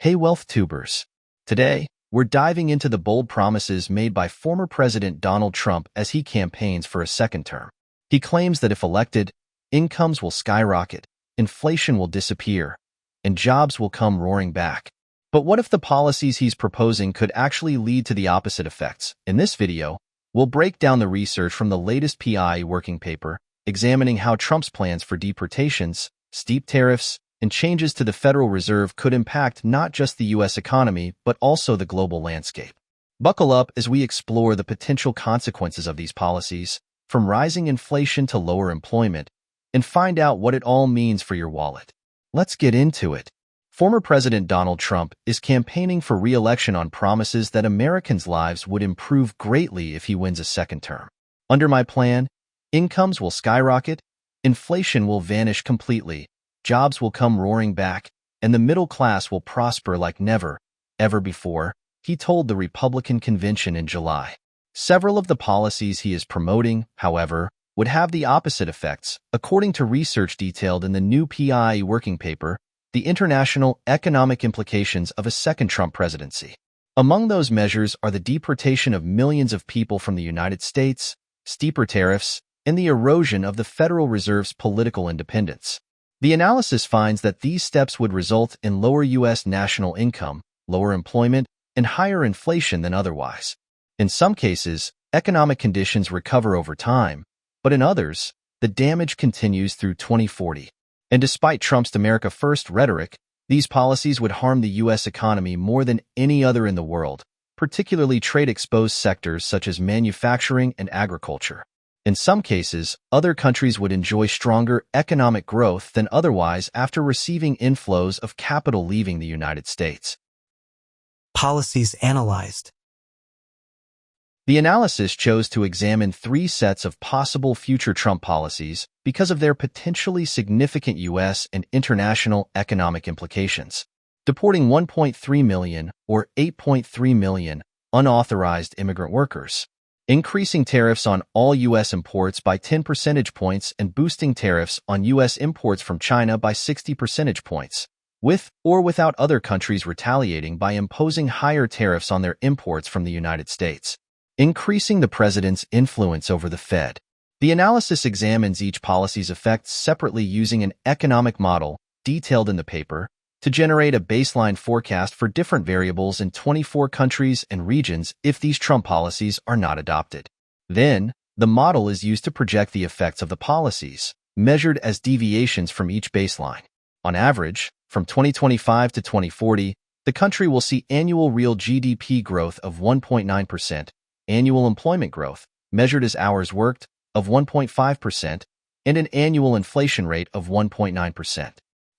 Hey Wealth Tubers! Today, we're diving into the bold promises made by former President Donald Trump as he campaigns for a second term. He claims that if elected, incomes will skyrocket, inflation will disappear, and jobs will come roaring back. But what if the policies he's proposing could actually lead to the opposite effects? In this video, we'll break down the research from the latest PI working paper, examining how Trump's plans for deportations, steep tariffs, and changes to the Federal Reserve could impact not just the U.S. economy, but also the global landscape. Buckle up as we explore the potential consequences of these policies, from rising inflation to lower employment, and find out what it all means for your wallet. Let's get into it. Former President Donald Trump is campaigning for re-election on promises that Americans' lives would improve greatly if he wins a second term. Under my plan, incomes will skyrocket, inflation will vanish completely, jobs will come roaring back, and the middle class will prosper like never, ever before, he told the Republican convention in July. Several of the policies he is promoting, however, would have the opposite effects, according to research detailed in the new PI working paper, The International Economic Implications of a Second Trump Presidency. Among those measures are the deportation of millions of people from the United States, steeper tariffs, and the erosion of the Federal Reserve's political independence. The analysis finds that these steps would result in lower U.S. national income, lower employment, and higher inflation than otherwise. In some cases, economic conditions recover over time, but in others, the damage continues through 2040. And despite Trump's America First rhetoric, these policies would harm the U.S. economy more than any other in the world, particularly trade-exposed sectors such as manufacturing and agriculture. In some cases, other countries would enjoy stronger economic growth than otherwise after receiving inflows of capital leaving the United States. Policies analyzed. The analysis chose to examine 3 sets of possible future Trump policies because of their potentially significant U.S. and international economic implications. Deporting 1.3 million or 8.3 million unauthorized immigrant workers. Increasing tariffs on all U.S. imports by 10 percentage points and boosting tariffs on U.S. imports from China by 60 percentage points, with or without other countries retaliating by imposing higher tariffs on their imports from the United States. Increasing the president's influence over the Fed. The analysis examines each policy's effects separately using an economic model, detailed in the paper, to generate a baseline forecast for different variables in 24 countries and regions if these Trump policies are not adopted. Then, the model is used to project the effects of the policies, measured as deviations from each baseline. On average, from 2025 to 2040, the country will see annual real GDP growth of 1.9%, annual employment growth, measured as hours worked, of 1.5%, and an annual inflation rate of 1.9%.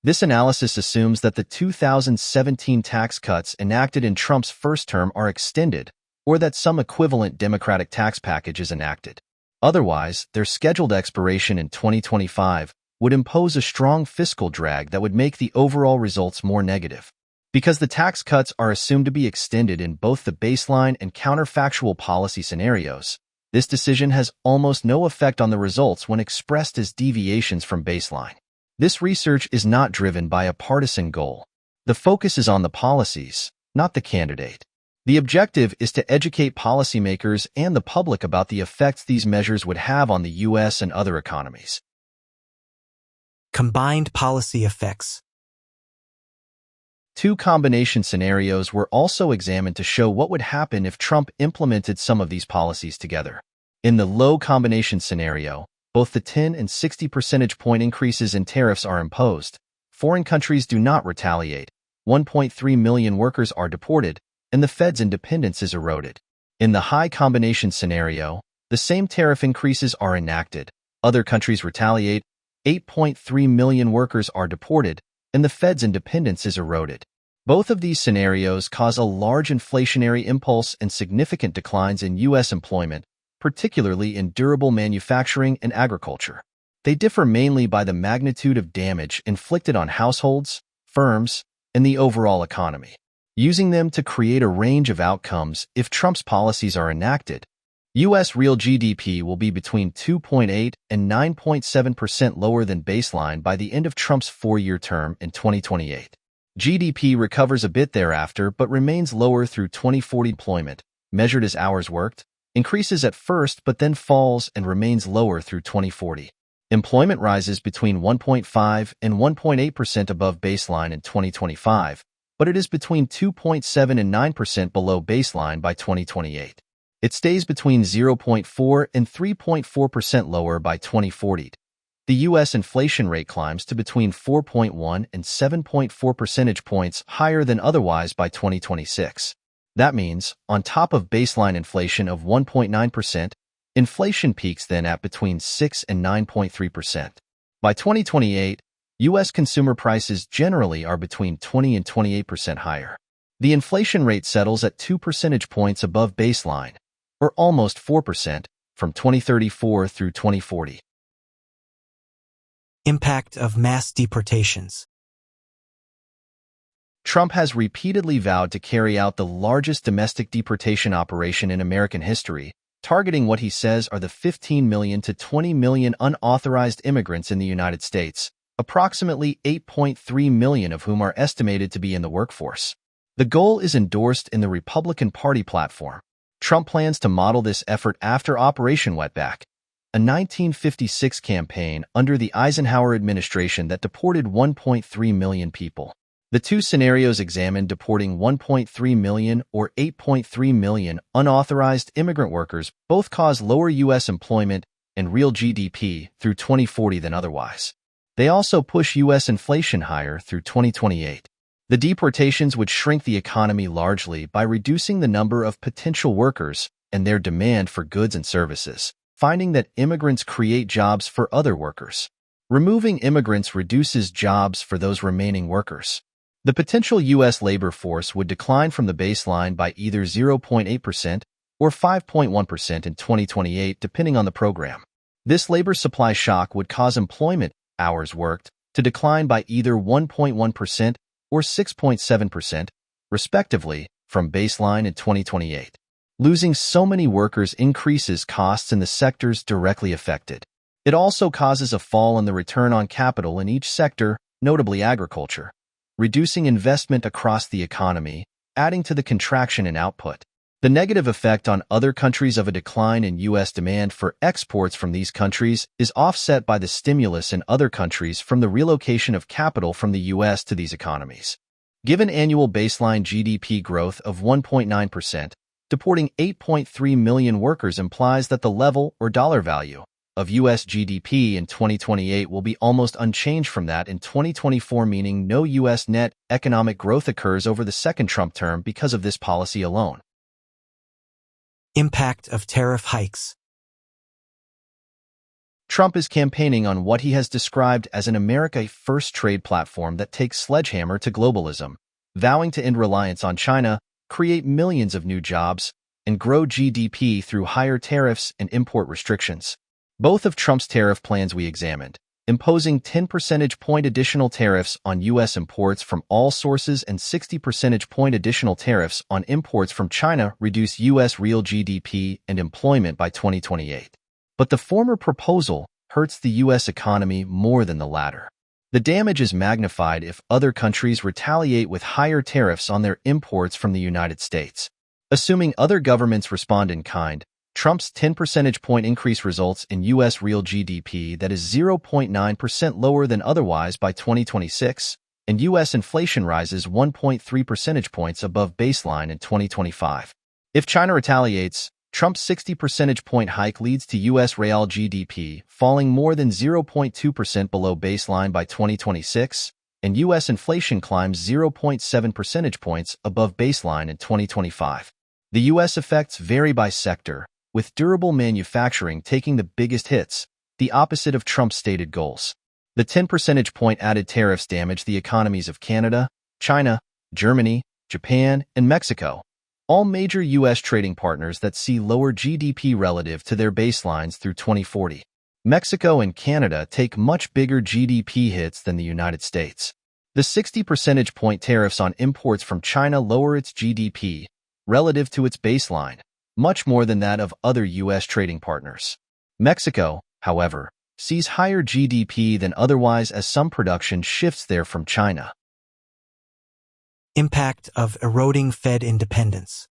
This analysis assumes that the 2017 tax cuts enacted in Trump's first term are extended, or that some equivalent Democratic tax package is enacted. Otherwise, their scheduled expiration in 2025 would impose a strong fiscal drag that would make the overall results more negative. Because the tax cuts are assumed to be extended in both the baseline and counterfactual policy scenarios, this decision has almost no effect on the results when expressed as deviations from baseline. This research is not driven by a partisan goal. The focus is on the policies, not the candidate. The objective is to educate policymakers and the public about the effects these measures would have on the U.S. and other economies. Combined policy effects. 2 combination scenarios were also examined to show what would happen if Trump implemented some of these policies together. In the low combination scenario, both the 10 and 60 percentage point increases in tariffs are imposed, foreign countries do not retaliate, 1.3 million workers are deported, and the Fed's independence is eroded. In the high combination scenario, the same tariff increases are enacted, other countries retaliate, 8.3 million workers are deported, and the Fed's independence is eroded. Both of these scenarios cause a large inflationary impulse and significant declines in U.S. employment, particularly in durable manufacturing and agriculture. They differ mainly by the magnitude of damage inflicted on households, firms, and the overall economy. Using them to create a range of outcomes if Trump's policies are enacted, U.S. real GDP will be between 2.8 and 9.7% lower than baseline by the end of Trump's 4-year term in 2028. GDP recovers a bit thereafter but remains lower through 2040. Employment, measured as hours worked, increases at first but then falls and remains lower through 2040. Employment rises between 1.5 and 1.8% above baseline in 2025, but it is between 2.7 and 9% below baseline by 2028. It stays between 0.4 and 3.4% lower by 2040. The U.S. inflation rate climbs to between 4.1 and 7.4 percentage points higher than otherwise by 2026. That means, on top of baseline inflation of 1.9%, inflation peaks then at between 6 and 9.3%. By 2028, U.S. consumer prices generally are between 20 and 28% higher. The inflation rate settles at 2 percentage points above baseline, or almost 4%, from 2034 through 2040. Impact of mass deportations. Trump has repeatedly vowed to carry out the largest domestic deportation operation in American history, targeting what he says are the 15 million to 20 million unauthorized immigrants in the United States, approximately 8.3 million of whom are estimated to be in the workforce. The goal is endorsed in the Republican Party platform. Trump plans to model this effort after Operation Wetback, a 1956 campaign under the Eisenhower administration that deported 1.3 million people. The two scenarios examined deporting 1.3 million or 8.3 million unauthorized immigrant workers both cause lower U.S. employment and real GDP through 2040 than otherwise. They also push U.S. inflation higher through 2028. The deportations would shrink the economy largely by reducing the number of potential workers and their demand for goods and services, finding that immigrants create jobs for other workers. Removing immigrants reduces jobs for those remaining workers. The potential U.S. labor force would decline from the baseline by either 0.8% or 5.1% in 2028, depending on the program. This labor supply shock would cause employment hours worked to decline by either 1.1% or 6.7%, respectively, from baseline in 2028. Losing so many workers increases costs in the sectors directly affected. It also causes a fall in the return on capital in each sector, notably agriculture, reducing investment across the economy, adding to the contraction in output. The negative effect on other countries of a decline in U.S. demand for exports from these countries is offset by the stimulus in other countries from the relocation of capital from the U.S. to these economies. Given annual baseline GDP growth of 1.9%, deporting 8.3 million workers implies that the level or dollar value of U.S. GDP in 2028 will be almost unchanged from that in 2024, meaning no U.S. net economic growth occurs over the second Trump term because of this policy alone. Impact of tariff hikes. Trump is campaigning on what he has described as an America First trade platform that takes sledgehammer to globalism, vowing to end reliance on China, create millions of new jobs, and grow GDP through higher tariffs and import restrictions. Both of Trump's tariff plans we examined, imposing 10 percentage point additional tariffs on U.S. imports from all sources and 60 percentage point additional tariffs on imports from China, reduce U.S. real GDP and employment by 2028. But the former proposal hurts the U.S. economy more than the latter. The damage is magnified if other countries retaliate with higher tariffs on their imports from the United States. Assuming other governments respond in kind, Trump's 10 percentage point increase results in U.S. real GDP that is 0.9% lower than otherwise by 2026, and U.S. inflation rises 1.3 percentage points above baseline in 2025. If China retaliates, Trump's 60 percentage point hike leads to U.S. real GDP falling more than 0.2% below baseline by 2026, and U.S. inflation climbs 0.7 percentage points above baseline in 2025. The U.S. effects vary by sector, with durable manufacturing taking the biggest hits, the opposite of Trump's stated goals. The 10 percentage point added tariffs damage the economies of Canada, China, Germany, Japan, and Mexico, all major U.S. trading partners that see lower GDP relative to their baselines through 2040. Mexico and Canada take much bigger GDP hits than the United States. The 60 percentage point tariffs on imports from China lower its GDP relative to its baseline, much more than that of other U.S. trading partners. Mexico, however, sees higher GDP than otherwise as some production shifts there from China. Impact of eroding Fed independence.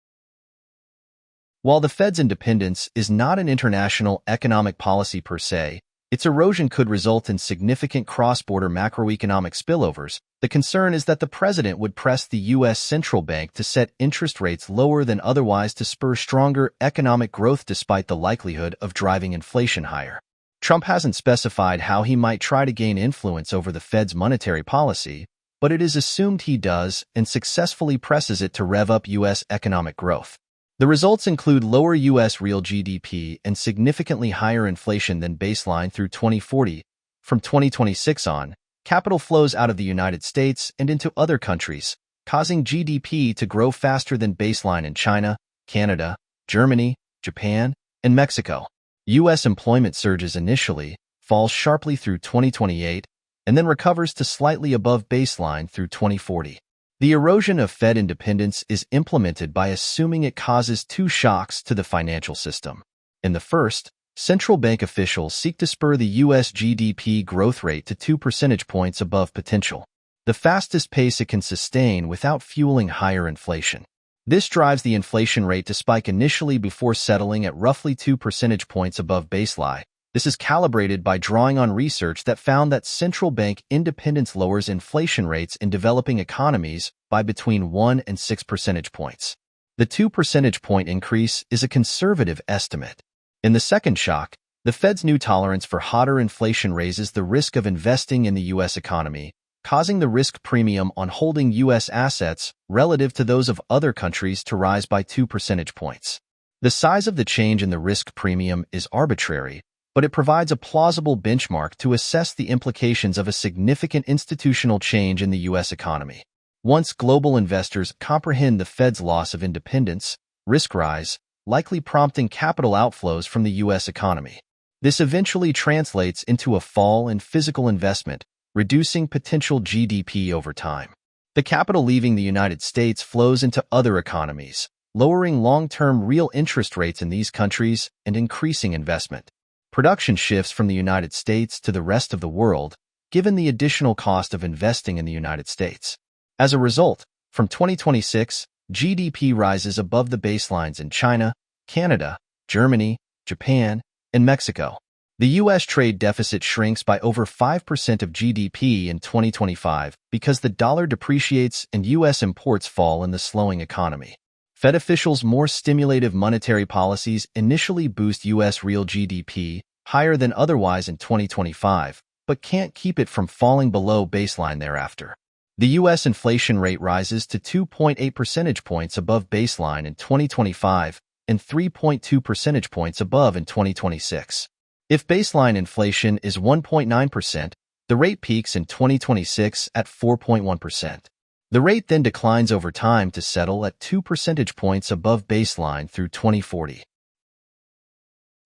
While the Fed's independence is not an international economic policy per se, its erosion could result in significant cross-border macroeconomic spillovers. The concern is that the president would press the U.S. central bank to set interest rates lower than otherwise to spur stronger economic growth despite the likelihood of driving inflation higher. Trump hasn't specified how he might try to gain influence over the Fed's monetary policy, but it is assumed he does and successfully presses it to rev up U.S. economic growth. The results include lower U.S. real GDP and significantly higher inflation than baseline through 2040. From 2026 on, capital flows out of the United States and into other countries, causing GDP to grow faster than baseline in China, Canada, Germany, Japan, and Mexico. U.S. employment surges initially, falls sharply through 2028, and then recovers to slightly above baseline through 2040. The erosion of Fed independence is implemented by assuming it causes two shocks to the financial system. In the first, central bank officials seek to spur the U.S. GDP growth rate to 2 percentage points above potential, the fastest pace it can sustain without fueling higher inflation. This drives the inflation rate to spike initially before settling at roughly 2 percentage points above baseline. This is calibrated by drawing on research that found that central bank independence lowers inflation rates in developing economies by between 1 and 6 percentage points. The 2 percentage point increase is a conservative estimate. In the second shock, the Fed's new tolerance for hotter inflation raises the risk of investing in the U.S. economy, causing the risk premium on holding U.S. assets relative to those of other countries to rise by 2 percentage points. The size of the change in the risk premium is arbitrary, but it provides a plausible benchmark to assess the implications of a significant institutional change in the U.S. economy. Once global investors comprehend the Fed's loss of independence, risk rise, likely prompting capital outflows from the U.S. economy. This eventually translates into a fall in physical investment, reducing potential GDP over time. The capital leaving the United States flows into other economies, lowering long-term real interest rates in these countries and increasing investment. Production shifts from the United States to the rest of the world, given the additional cost of investing in the United States. As a result, from 2026, GDP rises above the baselines in China, Canada, Germany, Japan, and Mexico. The U.S. trade deficit shrinks by over 5% of GDP in 2025 because the dollar depreciates and U.S. imports fall in the slowing economy. Fed officials' more stimulative monetary policies initially boost U.S. real GDP higher than otherwise in 2025, but can't keep it from falling below baseline thereafter. The U.S. inflation rate rises to 2.8 percentage points above baseline in 2025 and 3.2 percentage points above in 2026. If baseline inflation is 1.9%, the rate peaks in 2026 at 4.1%. The rate then declines over time to settle at 2 percentage points above baseline through 2040.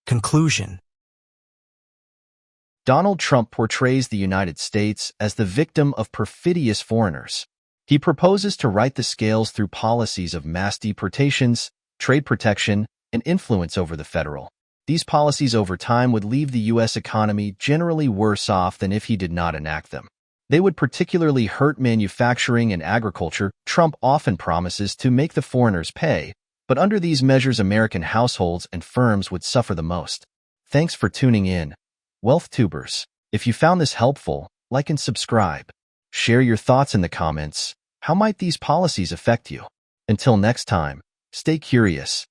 Conclusion. Donald Trump portrays the United States as the victim of perfidious foreigners. He proposes to right the scales through policies of mass deportations, trade protection, and influence over the federal. These policies over time would leave the U.S. economy generally worse off than if he did not enact them. They would particularly hurt manufacturing and agriculture. Trump often promises to make the foreigners pay, but under these measures American households and firms would suffer the most. Thanks for tuning in, WealthTubers. If you found this helpful, like and subscribe. Share your thoughts in the comments. How might these policies affect you? Until next time, stay curious,